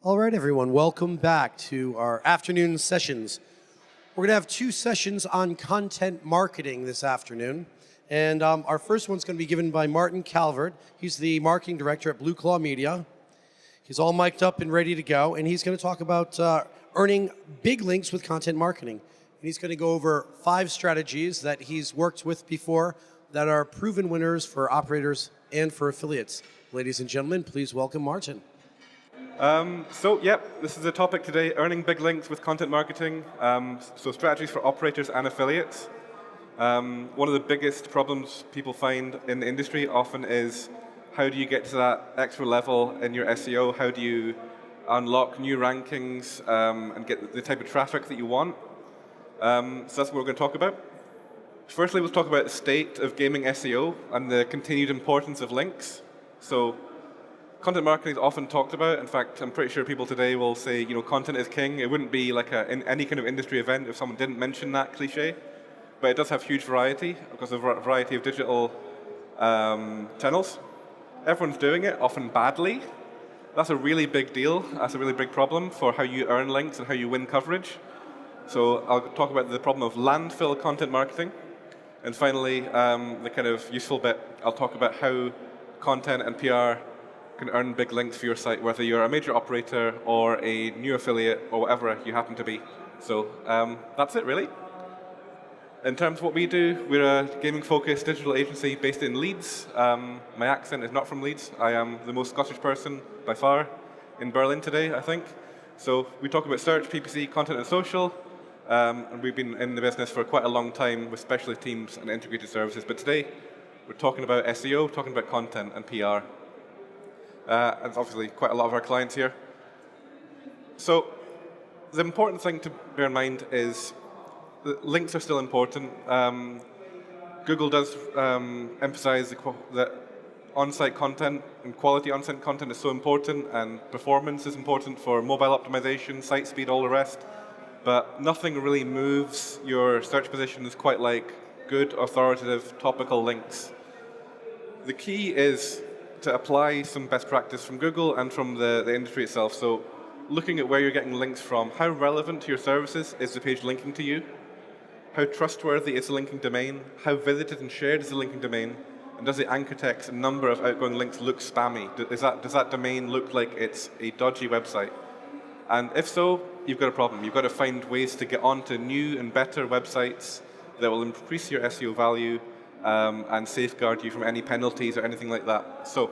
All right, everyone, welcome back to our afternoon sessions. We're going to have two sessions on content marketing this afternoon. And our first one's going to be given by Martin Calvert. He's the marketing director at Blue Claw Media. He's all mic'd up and ready to go. And he's going to talk about earning big links with content marketing. And he's going to go over 5 strategies that he's worked with before that are proven winners for operators and for affiliates. Ladies and gentlemen, please welcome Martin. This is the topic today, earning big links with content marketing, so strategies for operators and affiliates. One of the biggest problems people find in the industry often is how do you get to that extra level in your SEO, how do you unlock new rankings and get the type of traffic that you want. So that's what we're going to talk about. Firstly, we'll talk about the state of gaming SEO and the continued importance of links. So content marketing is often talked about. In fact, I'm pretty sure people today will say, content is king. It wouldn't be like in any kind of industry event if someone didn't mention that cliche. But it does have huge variety because of a variety of digital channels. Everyone's doing it, often badly. That's a really big deal. That's a really big problem for how you earn links and how you win coverage. So I'll talk about the problem of landfill content marketing. And finally, the kind of useful bit, I'll talk about how content and PR can earn big links for your site, whether you're a major operator or a new affiliate or whatever you happen to be. So that's it, really. In terms of what we do, we're a gaming-focused digital agency based in Leeds. My accent is not from Leeds. I am the most Scottish person by far in Berlin today, I think. So we talk about search, PPC, content, and social. And we've been in the business for quite a long time with specialist teams and integrated services. But today, we're talking about SEO, talking about content and PR. And obviously quite a lot of our clients here. So the important thing to bear in mind is that links are still important. Google does emphasize that on-site content and quality on-site content is so important, and performance is important for mobile optimization, site speed, all the rest. But nothing really moves your search positions quite like good, authoritative, topical links. The key is to apply some best practice from Google and from the industry itself. So looking at where you're getting links from, how relevant to your services is the page linking to you? How trustworthy is the linking domain? How visited and shared is the linking domain? And does the anchor text and number of outgoing links look spammy? Does that domain look like it's a dodgy website? And if so, you've got a problem. You've got to find ways to get onto new and better websites that will increase your SEO value and safeguard you from any penalties or anything like that. So,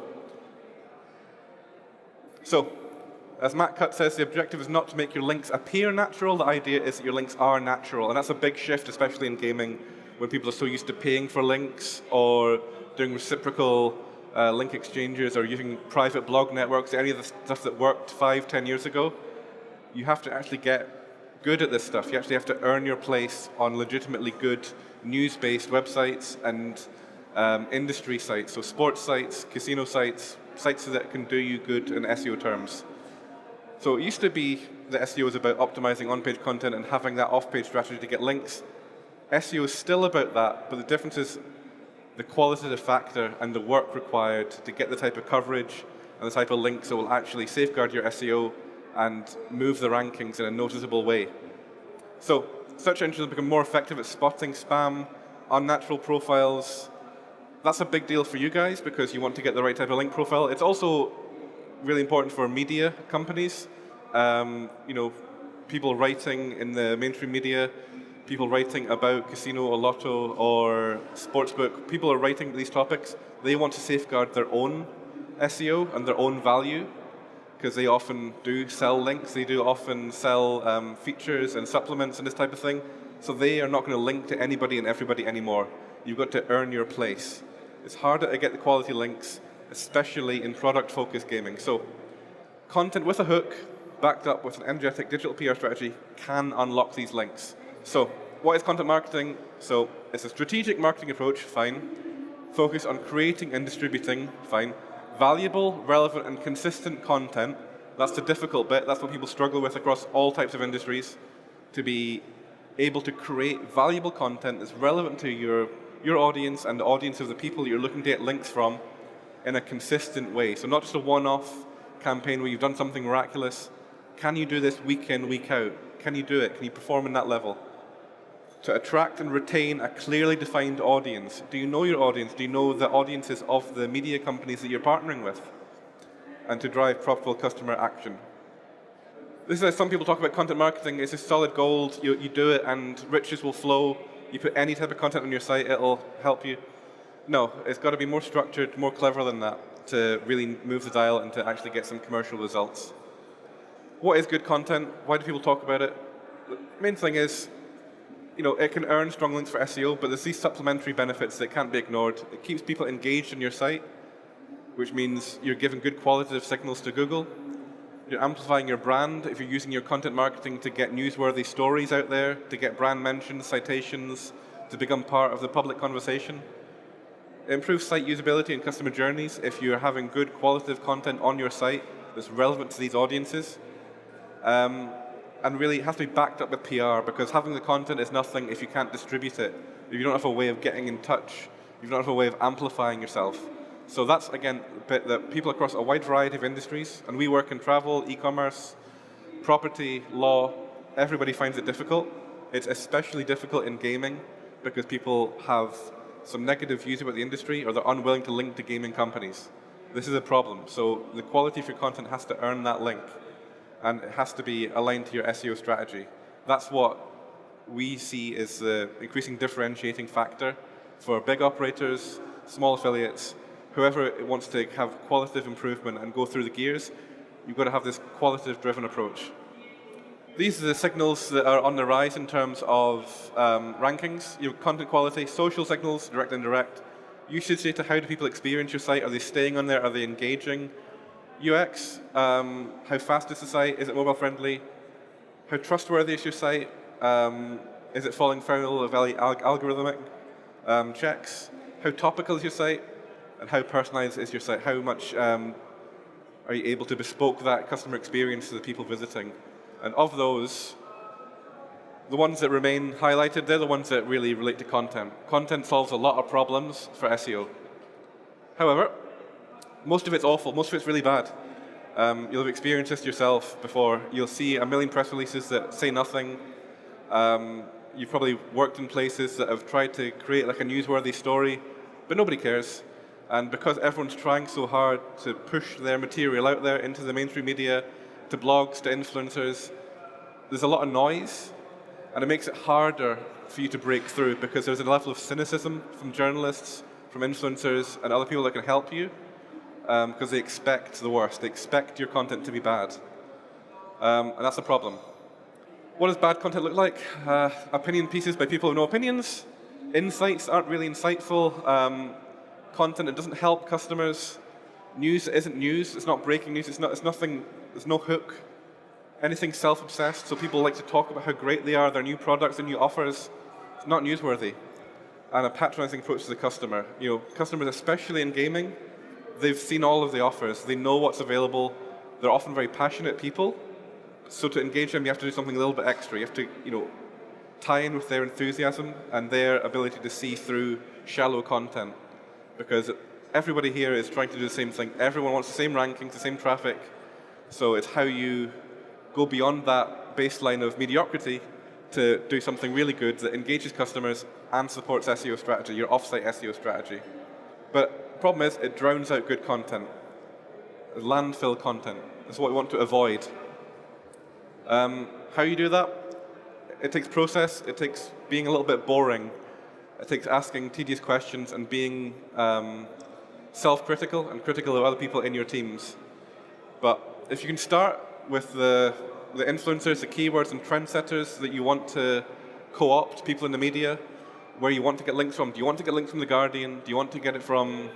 as Matt Cutt says, the objective is not to make your links appear natural. The idea is that your links are natural. And that's a big shift, especially in gaming, when people are so used to paying for links or doing reciprocal link exchanges or using private blog networks, any of the stuff that worked 5-10 years ago. You have to actually get good at this stuff. You actually have to earn your place on legitimately good news-based websites and industry sites, so sports sites, casino sites, sites that can do you good in SEO terms. So it used to be that SEO is about optimizing on-page content and having that off-page strategy to get links. SEO is still about that, but the difference is the qualitative factor and the work required to get the type of coverage and the type of links that will actually safeguard your SEO and move the rankings in a noticeable way. So search engines have become more effective at spotting spam, unnatural profiles. That's a big deal for you guys because you want to get the right type of link profile. It's also really important for media companies. People writing in the mainstream media, people writing about casino or lotto or sportsbook, people are writing these topics. They want to safeguard their own SEO and their own value because they often do sell links, they do often sell features and supplements and this type of thing. So they are not going to link to anybody and everybody anymore. You've got to earn your place. It's harder to get the quality links, especially in product-focused gaming. So content with a hook, backed up with an energetic digital PR strategy, can unlock these links. So what is content marketing? So it's a strategic marketing approach, fine. Focus on creating and distributing, fine. Valuable, relevant, and consistent content. That's the difficult bit. That's what people struggle with across all types of industries. To be able to create valuable content that's relevant to your audience and the audience of the people you're looking to get links from in a consistent way. So not just a one-off campaign where you've done something miraculous, Can you do this week in, week out? Can you do it? Can you perform in that level? To attract and retain a clearly defined audience. Do you know your audience? Do you know the audiences of the media companies that you're partnering with? And to drive profitable customer action. This is some people talk about content marketing. It's a solid gold. You do it and riches will flow. You put any type of content on your site, it'll help you. No, it's got to be more structured, more clever than that to really move the dial and to actually get some commercial results. What is good content? Why do people talk about it? The main thing is, it can earn strong links for SEO, but there's these supplementary benefits that can't be ignored. It keeps people engaged in your site, which means you're giving good qualitative signals to Google. You're amplifying your brand if you're using your content marketing to get newsworthy stories out there, to get brand mentions, citations, to become part of the public conversation. It improves site usability and customer journeys if you're having good qualitative content on your site that's relevant to these audiences. And really, it has to be backed up with PR, because having the content is nothing if you can't distribute it, if you don't have a way of getting in touch, if you don't have a way of amplifying yourself. So that's, again, a bit that people across a wide variety of industries, and we work in travel, e-commerce, property, law, everybody finds it difficult. It's especially difficult in gaming because people have some negative views about the industry, or they're unwilling to link to gaming companies. This is a problem. So the quality of your content has to earn that link, and it has to be aligned to your SEO strategy. That's what we see as the increasing differentiating factor for big operators, small affiliates, whoever wants to have qualitative improvement and go through the gears. You've got to have this qualitative driven approach. These are the signals that are on the rise in terms of rankings. You have content quality, social signals, direct and indirect. Usage data, how do people experience your site? Are they staying on there? Are they engaging? UX, how fast is the site? Is it mobile friendly? How trustworthy is your site? Is it falling foul of algorithmic checks? How topical is your site? And how personalized is your site? How much are you able to bespoke that customer experience to the people visiting? And of those, the ones that remain highlighted, they're the ones that really relate to content. Content solves a lot of problems for SEO. However, most of it's awful, most of it's really bad. You'll have experienced this yourself before. You'll see a million press releases that say nothing. You've probably worked in places that have tried to create like a newsworthy story, but nobody cares. And because everyone's trying so hard to push their material out there into the mainstream media, to blogs, to influencers, there's a lot of noise, and it makes it harder for you to break through because there's a level of cynicism from journalists, from influencers, and other people that can help you because they expect the worst. They expect your content to be bad. And that's a problem. What does bad content look like? Opinion pieces by people with no opinions. Insights aren't really insightful. Content that doesn't help customers. News that isn't news. It's not breaking news. It's nothing. There's no hook. Anything self-obsessed, so people like to talk about how great they are, their new products, their new offers. It's not newsworthy. And a patronizing approach to the customer. Customers, especially in gaming, they've seen all of the offers. They know what's available. They're often very passionate people. So to engage them, you have to do something a little bit extra. You have to, tie in with their enthusiasm and their ability to see through shallow content. Because everybody here is trying to do the same thing. Everyone wants the same rankings, the same traffic. So it's how you go beyond that baseline of mediocrity to do something really good that engages customers and supports SEO strategy, your offsite SEO strategy. But the problem is it drowns out good content. Landfill content. That's what we want to avoid. How you do that? It takes process. It takes being a little bit boring. It takes asking tedious questions and being self-critical and critical of other people in your teams. But if you can start with the influencers, the keywords and trendsetters that you want to co-opt, people in the media, where you want to get links from. Do you want to get links from The Guardian? Do you want to get it from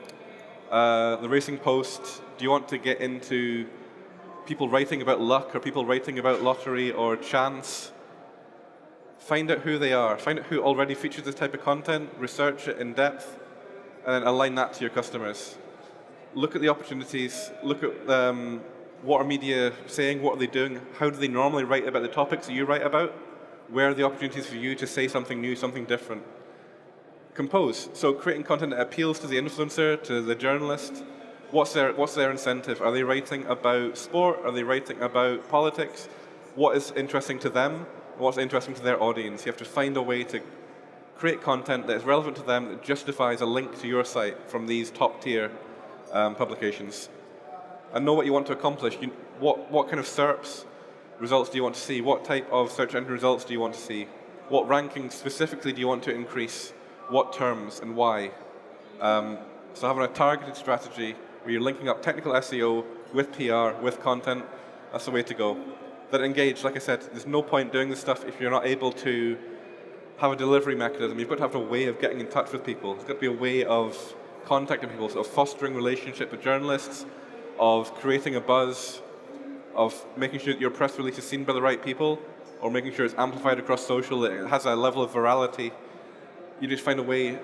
the Racing Post? Do you want to get into people writing about luck or people writing about lottery or chance? Find out who they are. Find out who already features this type of content, research it in depth, and then align that to your customers. Look at the opportunities, look at what are media saying, what are they doing, how do they normally write about the topics that you write about, where are the opportunities for you to say something new, something different. Compose, so creating content that appeals to the influencer, to the journalist, What's their incentive? Are they writing about sport? Are they writing about politics? What is interesting to them? What's interesting to their audience? You have to find a way to create content that is relevant to them, that justifies a link to your site from these top-tier publications. And know what you want to accomplish. What kind of SERPs results do you want to see? What type of search engine results do you want to see? What rankings specifically do you want to increase? What terms and why? So having a targeted strategy where you're linking up technical SEO with PR, with content, that's the way to go. That engage, like I said, there's no point doing this stuff if you're not able to have a delivery mechanism. You've got to have a way of getting in touch with people. There's got to be a way of contacting people, sort of fostering relationship with journalists, of creating a buzz, of making sure that your press release is seen by the right people, or making sure it's amplified across social, that it has a level of virality. You just find a way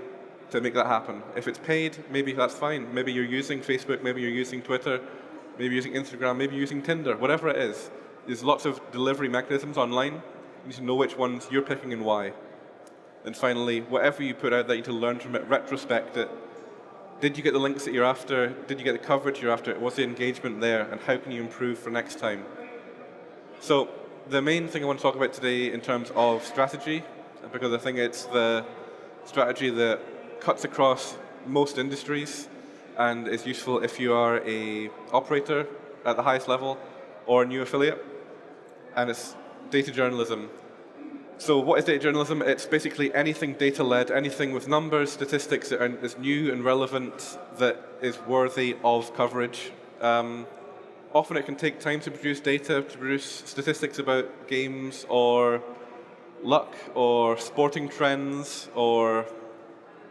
to make that happen. If it's paid, maybe that's fine. Maybe you're using Facebook, maybe you're using Twitter, maybe you're using Instagram, maybe you're using Tinder, whatever it is. There's lots of delivery mechanisms online. You need to know which ones you're picking and why. And finally, whatever you put out there, you need to learn from it, retrospect it. Did you get the links that you're after? Did you get the coverage you're after? Was the engagement there? And how can you improve for next time? So the main thing I want to talk about today in terms of strategy, because I think it's the strategy that cuts across most industries and is useful if you are a operator at the highest level or a new affiliate, and it's data journalism. So what is data journalism? It's basically anything data-led, anything with numbers, statistics that is new and relevant, that is worthy of coverage. Often it can take time to produce data, to produce statistics about games or luck or sporting trends or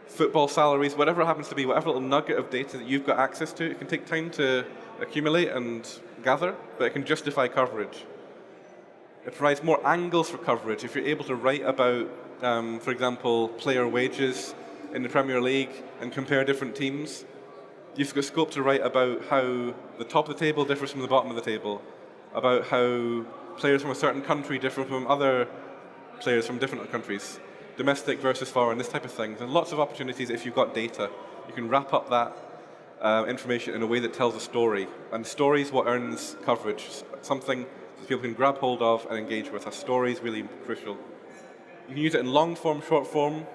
football salaries, whatever it happens to be, whatever little nugget of data that you've got access to. It can take time to accumulate and gather, but it can justify coverage. It provides more angles for coverage. If you're able to write about, for example, player wages in the Premier League and compare different teams, you've got scope to write about how the top of the table differs from the bottom of the table, about how players from a certain country differ from other players from different countries, domestic versus foreign, this type of thing. There's lots of opportunities if you've got data. You can wrap up that information in a way that tells a story. And story is what earns coverage, something that people can grab hold of and engage with. A story is really crucial. You can use it in long form, short form,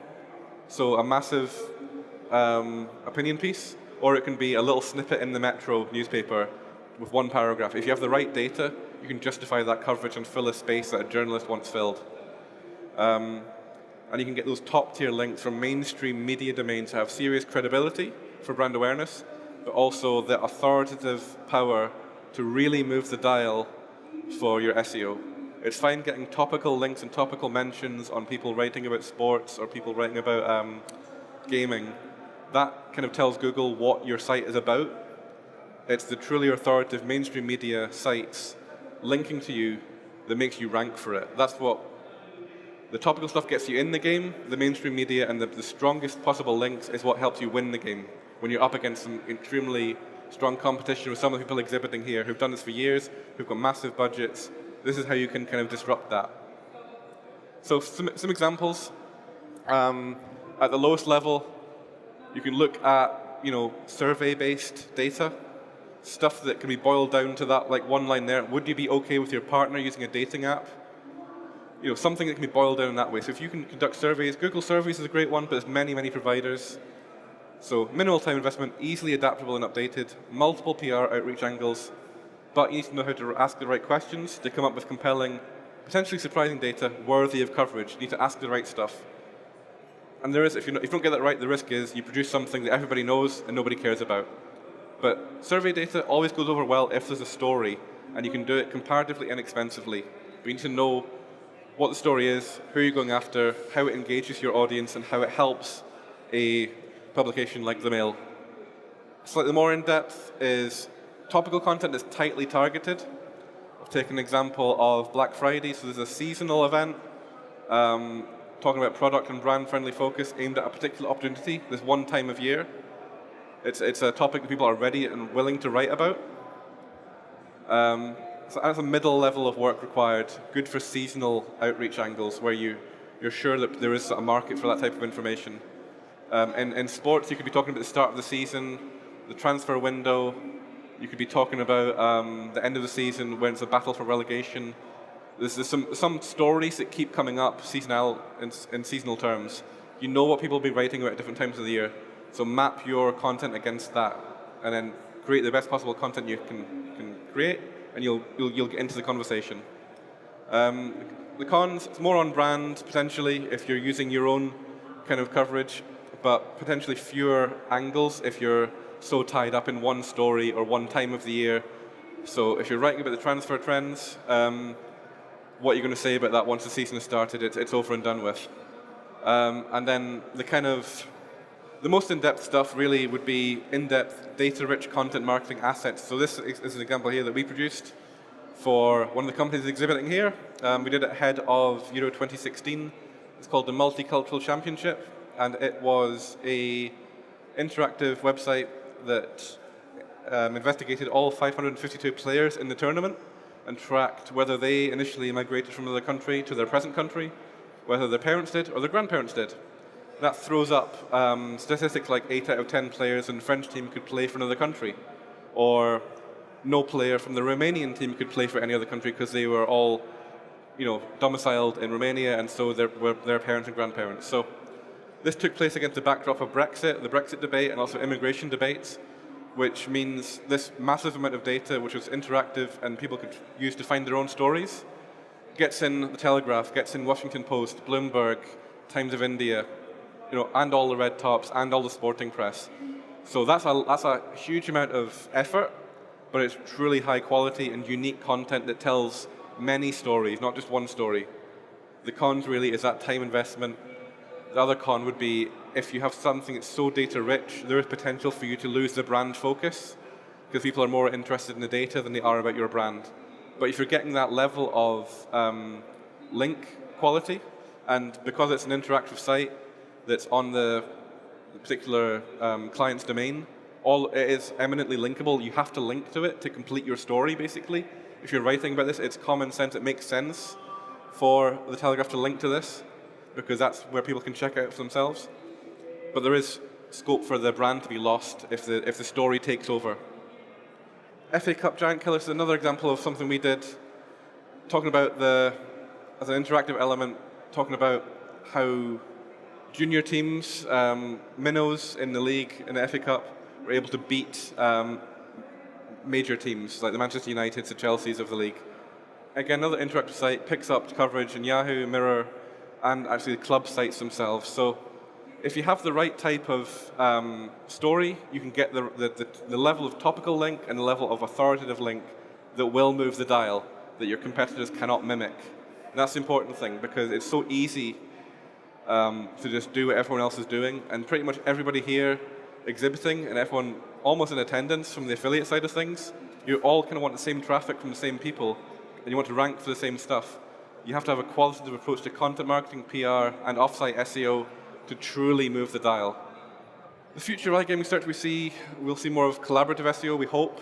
so a massive opinion piece, or it can be a little snippet in the Metro newspaper with one paragraph. If you have the right data, you can justify that coverage and fill a space that a journalist wants filled. And you can get those top-tier links from mainstream media domains that have serious credibility for brand awareness, but also the authoritative power to really move the dial for your SEO. It's fine getting topical links and topical mentions on people writing about sports or people writing about gaming. That kind of tells Google what your site is about. It's the truly authoritative mainstream media sites linking to you that makes you rank for it. That's what the topical stuff gets you in the game. The mainstream media and the strongest possible links is what helps you win the game when you're up against some extremely strong competition with some of the people exhibiting here who've done this for years, who've got massive budgets. This is how you can kind of disrupt that. So some examples. At the lowest level, you can look at survey-based data, stuff that can be boiled down to that like one line there. Would you be okay with your partner using a dating app? Something that can be boiled down in that way. So if you can conduct surveys, Google Surveys is a great one, but there's many, many providers. So minimal time investment, easily adaptable and updated, multiple PR outreach angles, but you need to know how to ask the right questions to come up with compelling, potentially surprising data worthy of coverage. You need to ask the right stuff. And there is, if you don't get that right, the risk is you produce something that everybody knows and nobody cares about. But survey data always goes over well if there's a story, and you can do it comparatively inexpensively. But you need to know what the story is, who you're going after, how it engages your audience, and how it helps a publication like The Mail. Slightly more in-depth is topical content that's tightly targeted. I've taken an example of Black Friday. So there's a seasonal event talking about product and brand-friendly focus aimed at a particular opportunity this one time of year. It's a topic that people are ready and willing to write about. So that's a middle level of work required, good for seasonal outreach angles where you're sure that there is a market for that type of information. In sports, you could be talking about the start of the season, the transfer window. You could be talking about the end of the season when it's a battle for relegation. There's some stories that keep coming up in seasonal terms. You know what people will be writing about at different times of the year. So map your content against that, and then create the best possible content you can create, and you'll get into the conversation. The cons, it's more on brand potentially if you're using your own kind of coverage, but potentially fewer angles if you're so tied up in one story or one time of the year. So if you're writing about the transfer trends, what you're going to say about that once the season has started, it's over and done with. And then the most in-depth stuff really would be in-depth, data-rich content marketing assets. So this is an example here that we produced for one of the companies exhibiting here. We did it ahead of Euro 2016. It's called the Multicultural Championship, and it was a interactive website that investigated all 552 players in the tournament and tracked whether they initially migrated from another country to their present country, whether their parents did or their grandparents did. That throws up statistics like 8 out of 10 players in the French team could play for another country, or no player from the Romanian team could play for any other country because they were all, domiciled in Romania, and so were their parents and grandparents. So this took place against the backdrop of Brexit, the Brexit debate, and also immigration debates, which means this massive amount of data, which was interactive and people could use to find their own stories, gets in the Telegraph, gets in Washington Post, Bloomberg, Times of India, and all the red tops and all the sporting press. So that's a huge amount of effort, but it's truly high quality and unique content that tells many stories, not just one story. The cons really is that time investment. The other con would be if you have something that's so data rich, there is potential for you to lose the brand focus because people are more interested in the data than they are about your brand. But if you're getting that level of link quality, and because it's an interactive site that's on the particular client's domain, it is eminently linkable. You have to link to it to complete your story, basically. If you're writing about this, it's common sense. It makes sense for the Telegraph to link to this because that's where people can check out for themselves. But there is scope for the brand to be lost if the story takes over. FA Cup Giant Killers is another example of something we did, talking about as an interactive element, talking about how junior teams, minnows in the league, in the FA Cup, were able to beat major teams like the Manchester Uniteds, the Chelseas of the league. Again, another interactive site picks up coverage in Yahoo, Mirror, and actually the club sites themselves. So if you have the right type of story, you can get the level of topical link and the level of authoritative link that will move the dial that your competitors cannot mimic. And that's the important thing because it's so easy to just do what everyone else is doing, and pretty much everybody here exhibiting and everyone almost in attendance from the affiliate side of things, you all kind of want the same traffic from the same people, and you want to rank for the same stuff. You have to have a qualitative approach to content marketing, PR, and offsite SEO to truly move the dial. The future of iGaming search we'll see more of collaborative SEO, we hope.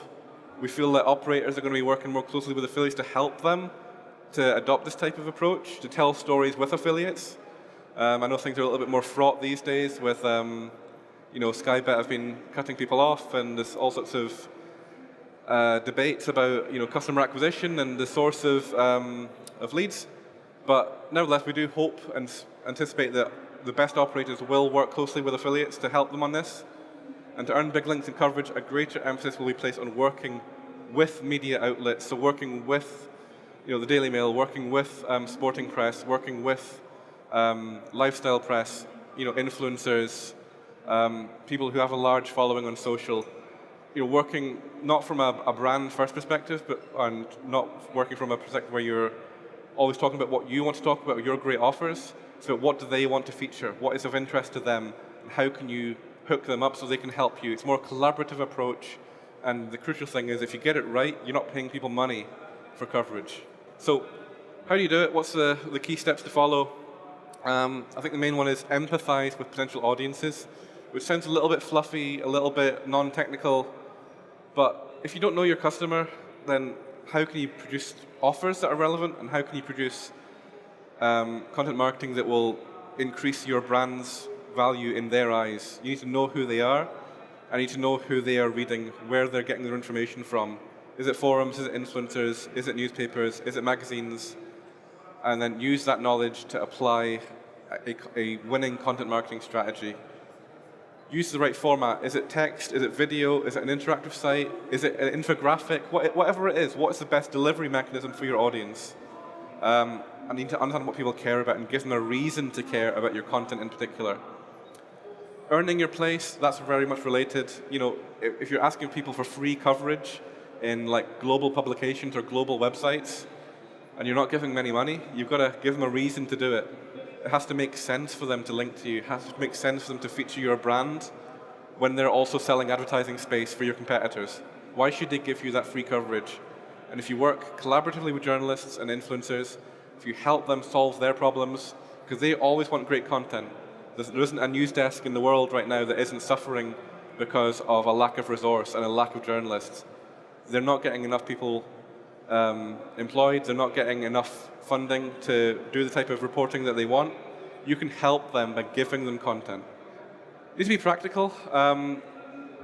We feel that operators are going to be working more closely with affiliates to help them to adopt this type of approach, to tell stories with affiliates. I know things are a little bit more fraught these days with, Skybet have been cutting people off, and there's all sorts of debates about, customer acquisition and the source of leads. But nevertheless, we do hope and anticipate that the best operators will work closely with affiliates to help them on this. And to earn big links and coverage, a greater emphasis will be placed on working with media outlets, so working with the Daily Mail, working with sporting press, working with lifestyle press, influencers, people who have a large following on social, working not from a brand first perspective, but not working from a perspective where you're always talking about what you want to talk about, your great offers. So what do they want to feature? What is of interest to them? And how can you hook them up so they can help you? It's a more collaborative approach. And the crucial thing is if you get it right, you're not paying people money for coverage. So how do you do it? What's the key steps to follow? I think the main one is empathize with potential audiences, which sounds a little bit fluffy, a little bit non-technical. But if you don't know your customer, then how can you produce offers that are relevant, and how can you produce content marketing that will increase your brand's value in their eyes? You need to know who they are, I need to know who they are reading, where they're getting their information from. Is it forums, is it influencers, is it newspapers, is it magazines? And then use that knowledge to apply a winning content marketing strategy. Use the right format. Is it text? Is it video? Is it an interactive site? Is it an infographic? Whatever it is, what's the best delivery mechanism for your audience? I need to understand what people care about and give them a reason to care about your content in particular. Earning your place, that's very much related. You know, if you're asking people for free coverage in like global publications or global websites, and you're not giving them any money, you've got to give them a reason to do it. It has to make sense for them to link to you. It has to make sense for them to feature your brand when they're also selling advertising space for your competitors. Why should they give you that free coverage? And if you work collaboratively with journalists and influencers, if you help them solve their problems, because they always want great content. There isn't a news desk in the world right now that isn't suffering because of a lack of resource and a lack of journalists. They're not getting enough people employed, they're not getting enough funding to do the type of reporting that they want. You can help them by giving them content. You need to be practical and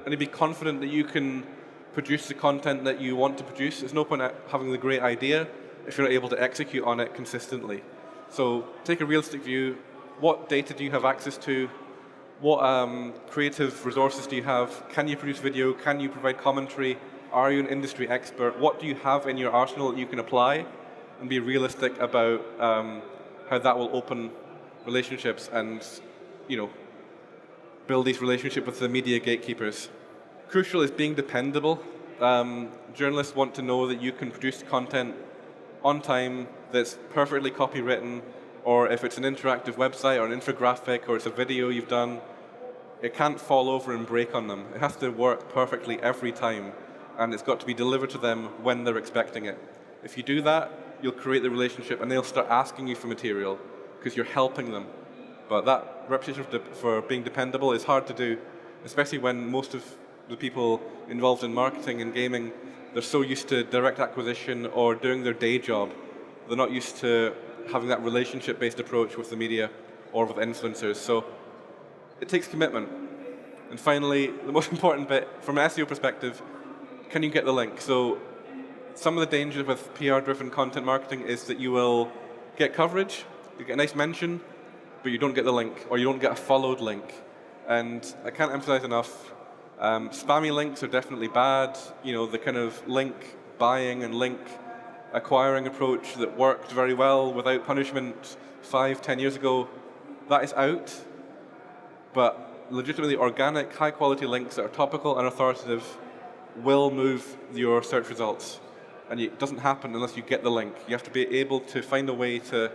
to be confident that you can produce the content that you want to produce. There's no point at having the great idea if you're not able to execute on it consistently. So take a realistic view. What data do you have access to? What creative resources do you have? Can you produce video? Can you provide commentary? Are you an industry expert? What do you have in your arsenal that you can apply? And be realistic about how that will open relationships and, you know, build these relationships with the media gatekeepers. Crucial is being dependable. Journalists want to know that you can produce content on time that's perfectly copywritten, or if it's an interactive website or an infographic or it's a video you've done, it can't fall over and break on them. It has to work perfectly every time, and it's got to be delivered to them when they're expecting it. If you do that, you'll create the relationship and they'll start asking you for material because you're helping them. But that reputation for being dependable is hard to do, especially when most of the people involved in marketing and gaming, they're so used to direct acquisition or doing their day job. They're not used to having that relationship-based approach with the media or with influencers. So it takes commitment. And finally, the most important bit, from an SEO perspective, can you get the link? So some of the dangers with PR-driven content marketing is that you will get coverage, you get a nice mention, but you don't get the link, or you don't get a followed link. And I can't emphasize enough, spammy links are definitely bad. You know, the kind of link buying and link acquiring approach that worked very well without punishment 5-10 years ago, that is out. But legitimately organic, high-quality links that are topical and authoritative will move your search results. And it doesn't happen unless you get the link. You have to be able to find a way to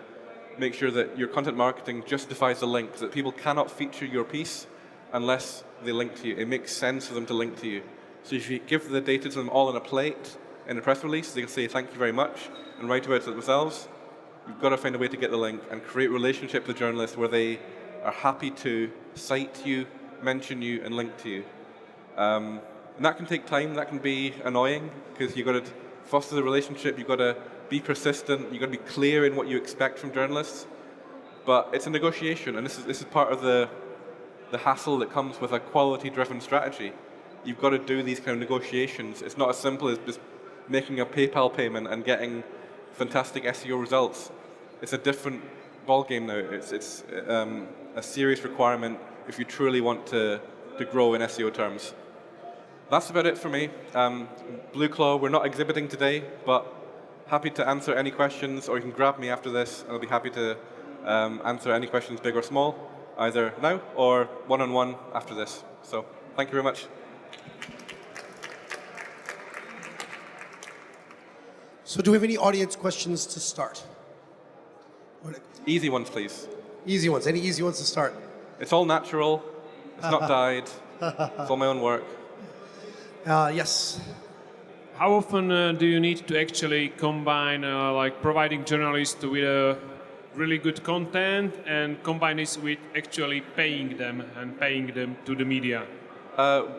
make sure that your content marketing justifies the link, that people cannot feature your piece unless they link to you. It makes sense for them to link to you. So if you give the data to them all on a plate in a press release, they can say thank you very much and write about it themselves. You've got to find a way to get the link and create a relationship with journalists where they are happy to cite you, mention you, and link to you. And that can take time, that can be annoying, because you've got to foster the relationship, you've got to be persistent, you've got to be clear in what you expect from journalists. But it's a negotiation, and this is part of the hassle that comes with a quality-driven strategy. You've got to do these kind of negotiations. It's not as simple as just making a PayPal payment and getting fantastic SEO results. It's a different ballgame now. It's a serious requirement if you truly want to grow in SEO terms. That's about it for me. Blue Claw, we're not exhibiting today, but happy to answer any questions, or you can grab me after this, and I'll be happy to answer any questions, big or small, either now or one-on-one after this. So thank you very much. So do we have any audience questions to start? Easy ones, please. Easy ones. Any easy ones to start? It's all natural. It's not dyed. It's all my own work. Yes. How often do you need to actually combine like providing journalists with really good content and combine this with actually paying them and paying them to the media?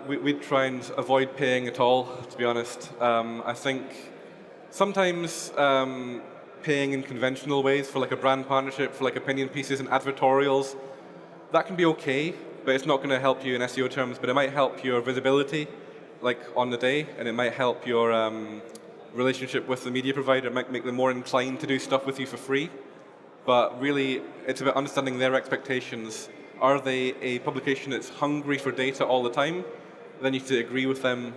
We try and avoid paying at all, to be honest. I think sometimes paying in conventional ways for like a brand partnership, for like opinion pieces and advertorials, that can be okay, but it's not going to help you in SEO terms, but it might help your visibility, like on the day, and it might help your relationship with the media provider. It might make them more inclined to do stuff with you for free. But really, it's about understanding their expectations. Are they a publication that's hungry for data all the time? Then you have to agree with them.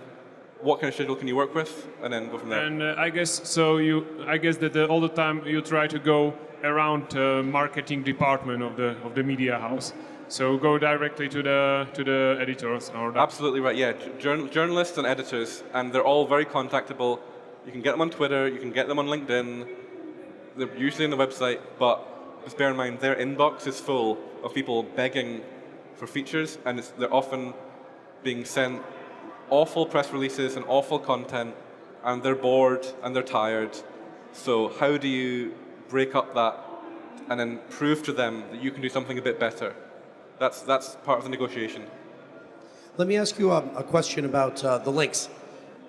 What kind of schedule can you work with, and then go from there. And I guess so. I guess that all the time you try to go around marketing department of the media house. So go directly to the editors or that. Absolutely right. Yeah, journalists and editors, and they're all very contactable. You can get them on Twitter. You can get them on LinkedIn. They're usually on the website, but just bear in mind their inbox is full of people begging for features, and they're often being sent awful press releases and awful content, and they're bored and they're tired. So how do you break up that and then prove to them that you can do something a bit better? That's part of the negotiation. Let me ask you a question about the links.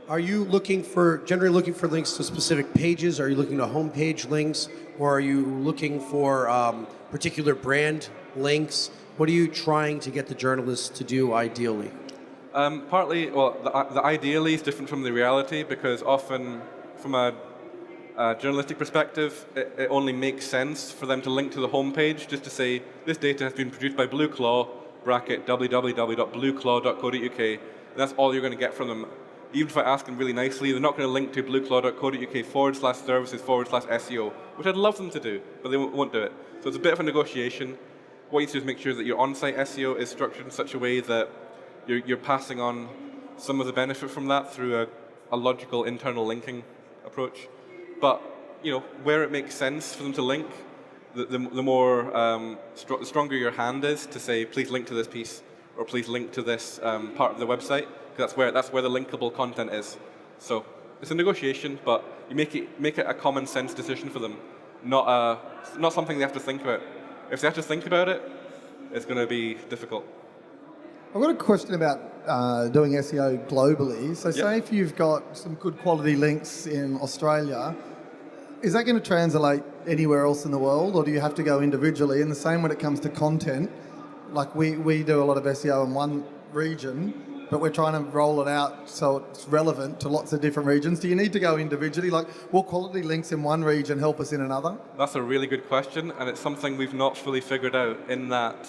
Are you generally looking for links to specific pages? Are you looking to homepage links, or are you looking for particular brand links? What are you trying to get the journalists to do ideally? Partly, well, the ideally is different from the reality, because often from a journalistic perspective, it only makes sense for them to link to the homepage just to say, this data has been produced by Blue Claw, bracket www.blueclaw.co.uk, and that's all you're going to get from them. Even if I ask them really nicely, they're not going to link to blueclaw.co.uk/services/SEO, which I'd love them to do, but they won't do it. So it's a bit of a negotiation. What you need to do is make sure that your on-site SEO is structured in such a way that you're passing on some of the benefit from that through a logical internal linking approach. But where it makes sense for them to link, the more the stronger your hand is to say, please link to this piece, or please link to this part of the website, because that's where the linkable content is. So it's a negotiation, but you make it a common sense decision for them, not something they have to think about. If they have to think about it, it's going to be difficult. I've got a question about doing SEO globally. So say if you've got some good quality links in Australia, is that going to translate anywhere else in the world, or do you have to go individually? And the same when it comes to content. Like we do a lot of SEO in one region, but we're trying to roll it out so it's relevant to lots of different regions. Do you need to go individually? Like, will quality links in one region help us in another? That's a really good question, and it's something we've not fully figured out, in that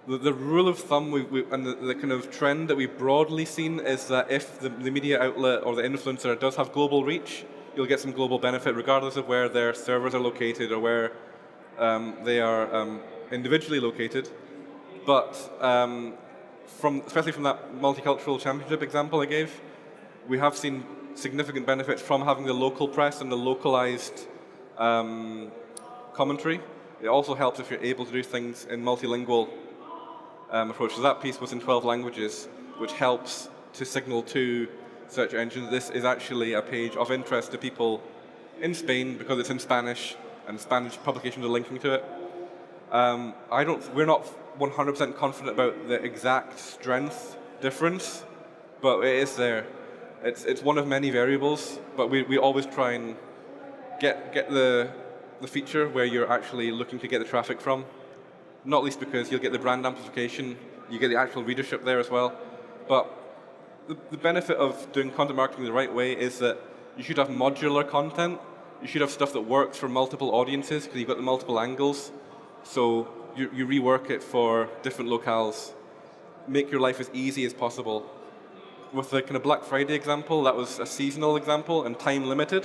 the rule of thumb and the kind of trend that we've broadly seen is that if the media outlet or the influencer does have global reach, you'll get some global benefit regardless of where their servers are located or where they are individually located. But especially from that multicultural championship example I gave, we have seen significant benefits from having the local press and the localized commentary. It also helps if you're able to do things in multilingual approach. So that piece was in 12 languages, which helps to signal to search engines this is actually a page of interest to people in Spain because it's in Spanish, and Spanish publications are linking to it. We're not 100% confident about the exact strength difference, but it is there. It's one of many variables, but we always try and get the feature where you're actually looking to get the traffic from. Not least because you'll get the brand amplification, you get the actual readership there as well. But the benefit of doing content marketing the right way is that you should have modular content. You should have stuff that works for multiple audiences because you've got the multiple angles. So you rework it for different locales. Make your life as easy as possible. With the kind of Black Friday example, that was a seasonal example and time limited.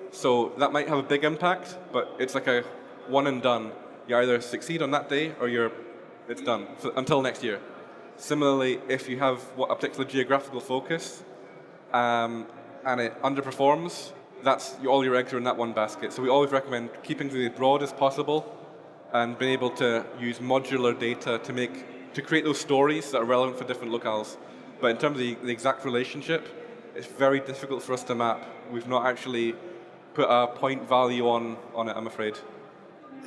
So that might have a big impact, but it's like a one and done. You either succeed on that day or it's done until next year. Similarly, if you have a particular geographical focus and it underperforms, all your eggs are in that one basket. So we always recommend keeping it as broad as possible and being able to use modular data to create those stories that are relevant for different locales. But in terms of the exact relationship, it's very difficult for us to map. We've not actually put a point value on it, I'm afraid.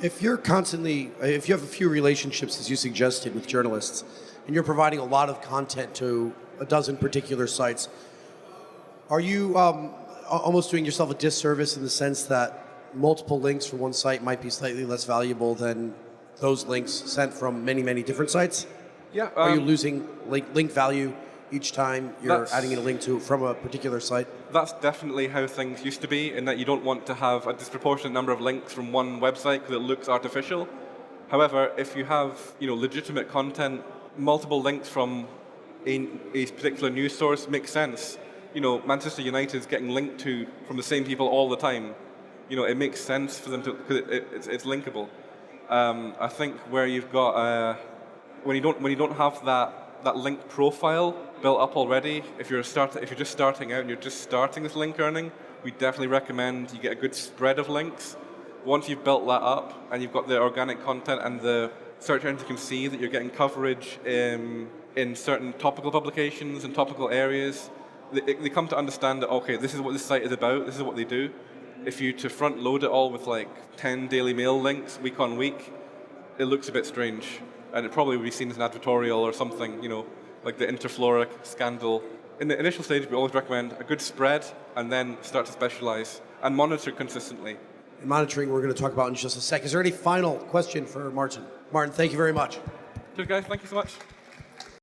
If you have a few relationships, as you suggested, with journalists, and you're providing a lot of content to a dozen particular sites, are you almost doing yourself a disservice in the sense that multiple links from one site might be slightly less valuable than those links sent from many, many different sites? Yeah. Are you losing link value each time you're That's- adding in a link to from a particular site? That's definitely how things used to be, in that you don't want to have a disproportionate number of links from one website because it looks artificial. However, if you have legitimate content, multiple links from a particular news source makes sense. Manchester United is getting linked to from the same people all the time. It makes sense for them to, because it's linkable. I think where you've got when you don't have that link profile built up already, if you're just starting out and you're just starting this link earning, we definitely recommend you get a good spread of links. Once you've built that up and you've got the organic content and the search engine can see that you're getting coverage in certain topical publications and topical areas, they come to understand that, okay, this is what this site is about, this is what they do. If you to front load it all with like 10 Daily Mail links week on week, it looks a bit strange. And it probably would be seen as an advertorial or something, like the Interflora scandal. In the initial stage, we always recommend a good spread and then start to specialize and monitor consistently. And monitoring, we're going to talk about in just a sec. Is there any final question for Martin? Martin, thank you very much. Good guys, thank you so much.